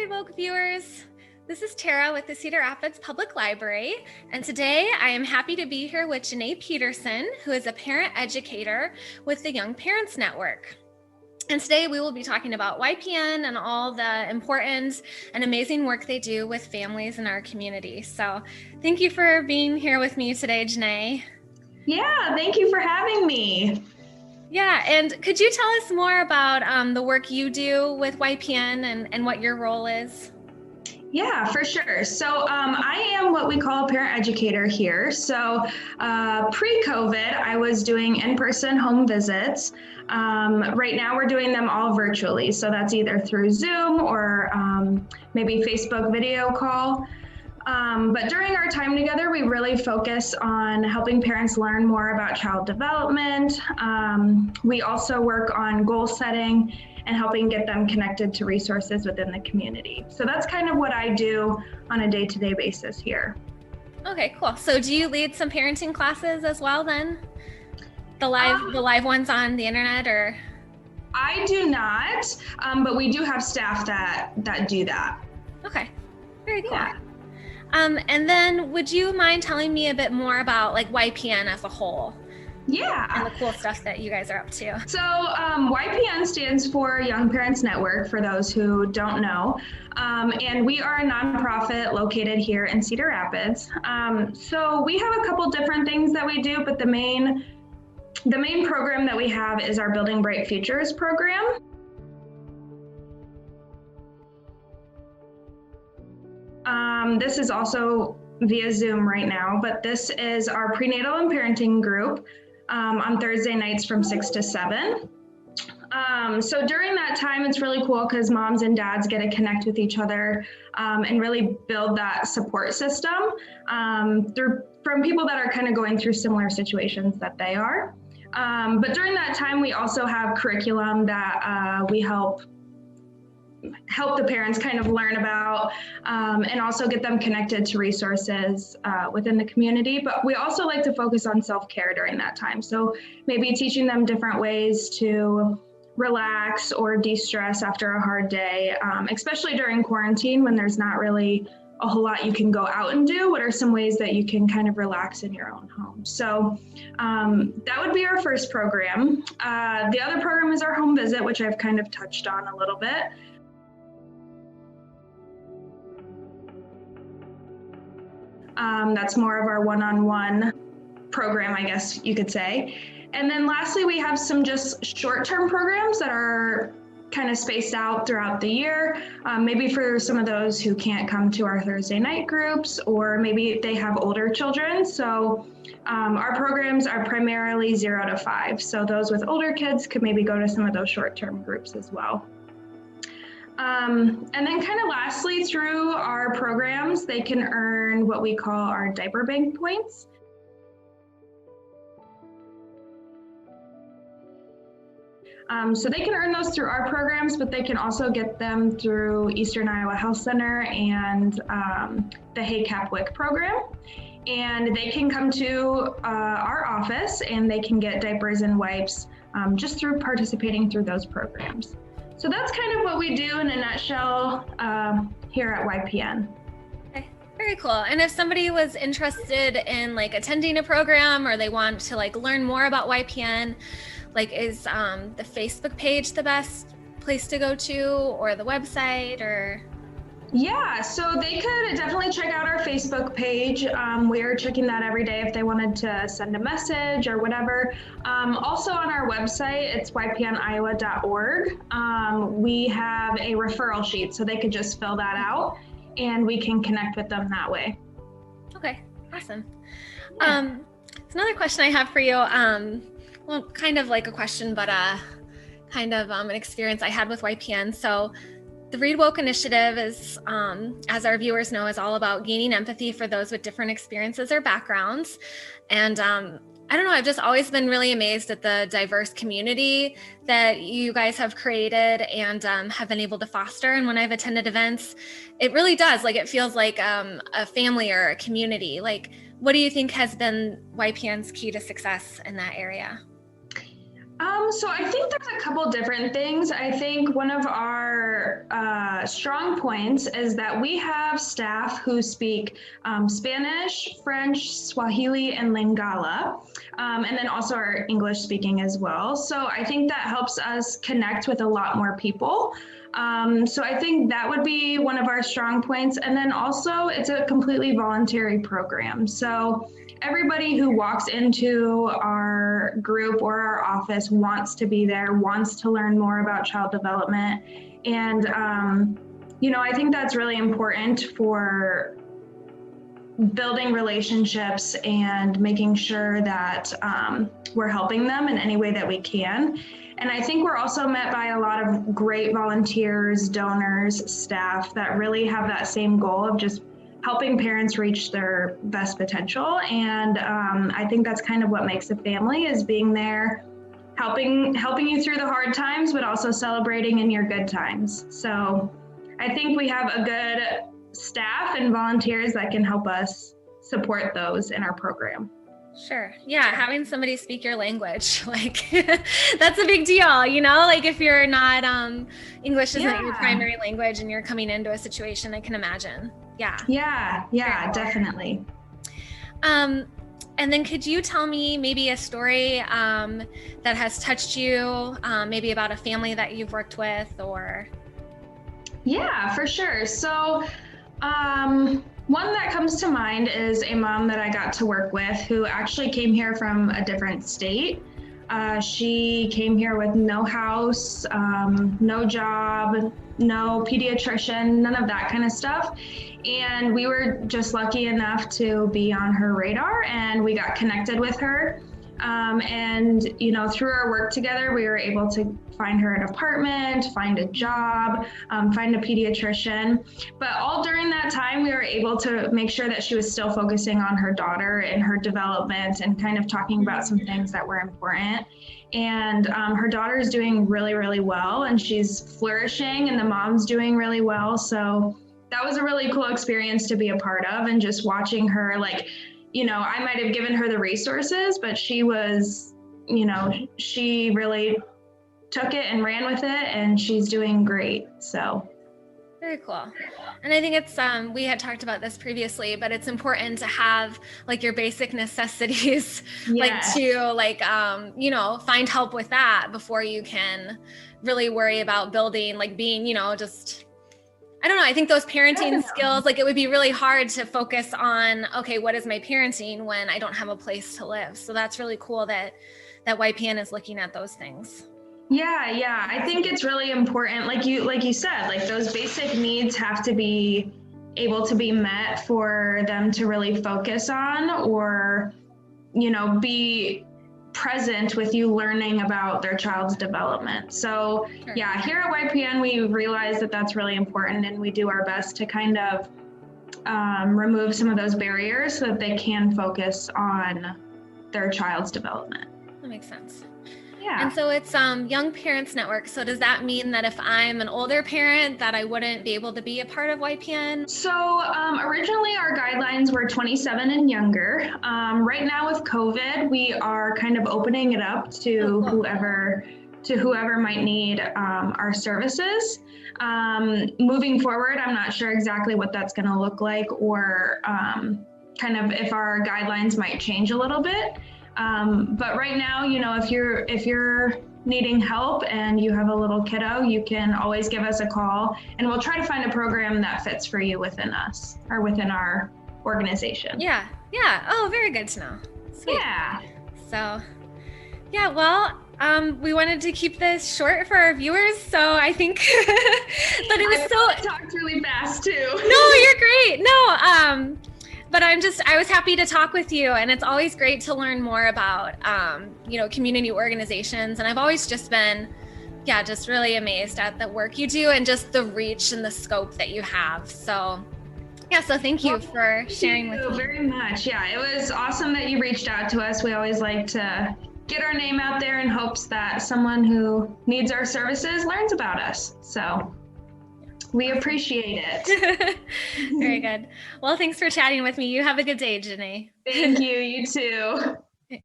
Readwoke viewers. This is Tara with the Cedar Rapids Public Library, and today I am happy to be here with Janae Peterson, who is a parent educator with the Young Parents Network. And today we will be talking about YPN and all the important and amazing work they do with families in our community. So thank you for being here with me today, Janae. Yeah, thank you for having me. Yeah, and could you tell us more about the work you do with YPN and what your role is? Yeah, for sure. So I am what we call a parent educator here. So pre-COVID, I was doing in-person home visits. Right now we're doing them all virtually. So that's either through Zoom or maybe Facebook video call. But during our time together, we really focus on helping parents learn more about child development. We also work on goal setting and helping get them connected to resources within the community. So that's kind of what I do on a day-to-day basis here. Okay, cool. So do you lead some parenting classes as well then? The live ones on the internet, or? I do not, but we do have staff that do that. Okay, very cool. Yeah. And then would you mind telling me a bit more about like YPN as a whole? Yeah. And the cool stuff that you guys are up to. So YPN stands for Young Parents Network, for those who don't know. And we are a nonprofit located here in Cedar Rapids. So we have a couple different things that we do, but the main program that we have is our Building Bright Futures program. This is also via Zoom right now, but this is our prenatal and parenting group on Thursday nights from 6 to 7. So during that time, it's really cool because moms and dads get to connect with each other and really build that support system from people that are kind of going through similar situations that they are. But during that time, we also have curriculum that we help the parents kind of learn about and also get them connected to resources within the community. But we also like to focus on self-care during that time. So maybe teaching them different ways to relax or de-stress after a hard day, especially during quarantine when there's not really a whole lot you can go out and do. What are some ways that you can kind of relax in your own home? So that would be our first program. The other program is our home visit, which I've kind of touched on a little bit. That's more of our one-on-one program, I guess you could say. And then lastly, we have some just short-term programs that are kind of spaced out throughout the year, maybe for some of those who can't come to our Thursday night groups, or maybe they have older children. So our programs are primarily 0 to 5. So those with older kids could maybe go to some of those short-term groups as well. And then kind of lastly, through our programs, they can earn what we call our diaper bank points. So they can earn those through our programs, but they can also get them through Eastern Iowa Health Center and the HACAP WIC program. And they can come to our office and they can get diapers and wipes just through participating through those programs. So that's kind of what we do in a nutshell here at YPN. Okay, very cool. And if somebody was interested in like attending a program or they want to like learn more about YPN, like is the Facebook page the best place to go to, or the website, or? Yeah, so they could definitely check out our Facebook page. We're checking that every day if they wanted to send a message or whatever. Also on our website, it's ypniowa.org. We have a referral sheet, so they could just fill that out and we can connect with them that way. Okay, awesome. Yeah. So another question I have for you, well, kind of like a question, but kind of an experience I had with YPN. So the Read Woke initiative is, as our viewers know, is all about gaining empathy for those with different experiences or backgrounds. And I don't know, I've just always been really amazed at the diverse community that you guys have created and have been able to foster. And when I've attended events, it really does, like it feels like a family or a community. Like, what do you think has been YPN's key to success in that area? So I think there's a couple different things. I think one of our strong points is that we have staff who speak Spanish, French, Swahili, and Lingala, and then also our English speaking as well. So I think that helps us connect with a lot more people. So I think that would be one of our strong points. And then also it's a completely voluntary program. So everybody who walks into our group or our office wants to be there, wants to learn more about child development. And, I think that's really important for building relationships and making sure that we're helping them in any way that we can. And I think we're also met by a lot of great volunteers, donors, staff that really have that same goal of just helping parents reach their best potential. And I think that's kind of what makes a family, is being there, helping you through the hard times, but also celebrating in your good times. So I think we have a good staff and volunteers that can help us support those in our program. Sure. Yeah. Having somebody speak your language, like that's a big deal, like if you're not, English isn't your primary language and you're coming into a situation, I can imagine. Yeah. Yeah, definitely. And then could you tell me maybe a story that has touched you, maybe about a family that you've worked with or? Yeah, for sure. So one that comes to mind is a mom that I got to work with who actually came here from a different state. She came here with no house, no job, no pediatrician, none of that kind of stuff. And we were just lucky enough to be on her radar, and we got connected with her. And through our work together, we were able to find her an apartment, find a job, find a pediatrician. But all during that time, we were able to make sure that she was still focusing on her daughter and her development and kind of talking about some things that were important. And her daughter is doing really, really well, and she's flourishing, and the mom's doing really well. So that was a really cool experience to be a part of, and just watching her, I might have given her the resources, but she was, she really took it and ran with it, and she's doing great. So. Very cool. And I think it's, we had talked about this previously, but it's important to have your basic necessities, to find help with that before you can really worry about building, being, just, I don't know. I think those parenting skills, it would be really hard to focus on, okay, what is my parenting when I don't have a place to live? So that's really cool that YPN is looking at those things. Yeah. I think it's really important. Like you said, those basic needs have to be able to be met for them to really focus on, or, be present with you learning about their child's development. So yeah, here at YPN, we realize that that's really important, and we do our best to kind of remove some of those barriers so that they can focus on their child's development. That makes sense. Yeah. And so it's Young Parents Network. So does that mean that if I'm an older parent that I wouldn't be able to be a part of YPN? So originally our guidelines were 27 and younger. Right now with COVID, we are kind of opening it up to whoever might need our services. Moving forward, I'm not sure exactly what that's going to look like, or kind of if our guidelines might change a little bit. But right now, if you're needing help and you have a little kiddo, you can always give us a call, and we'll try to find a program that fits for you within us or within our organization. Yeah. Oh, very good to know. Sweet. Yeah. So, yeah, well, we wanted to keep this short for our viewers, so I think but it was I talked really fast too. No, you're great. No, but I was happy to talk with you, and it's always great to learn more about, community organizations. And I've always just been, just really amazed at the work you do and just the reach and the scope that you have. So, so thank you for sharing with me. Thank you very much. Yeah, it was awesome that you reached out to us. We always like to get our name out there in hopes that someone who needs our services learns about us. So we appreciate it. Very good. Well, thanks for chatting with me. You have a good day, Janae. Thank you. You too.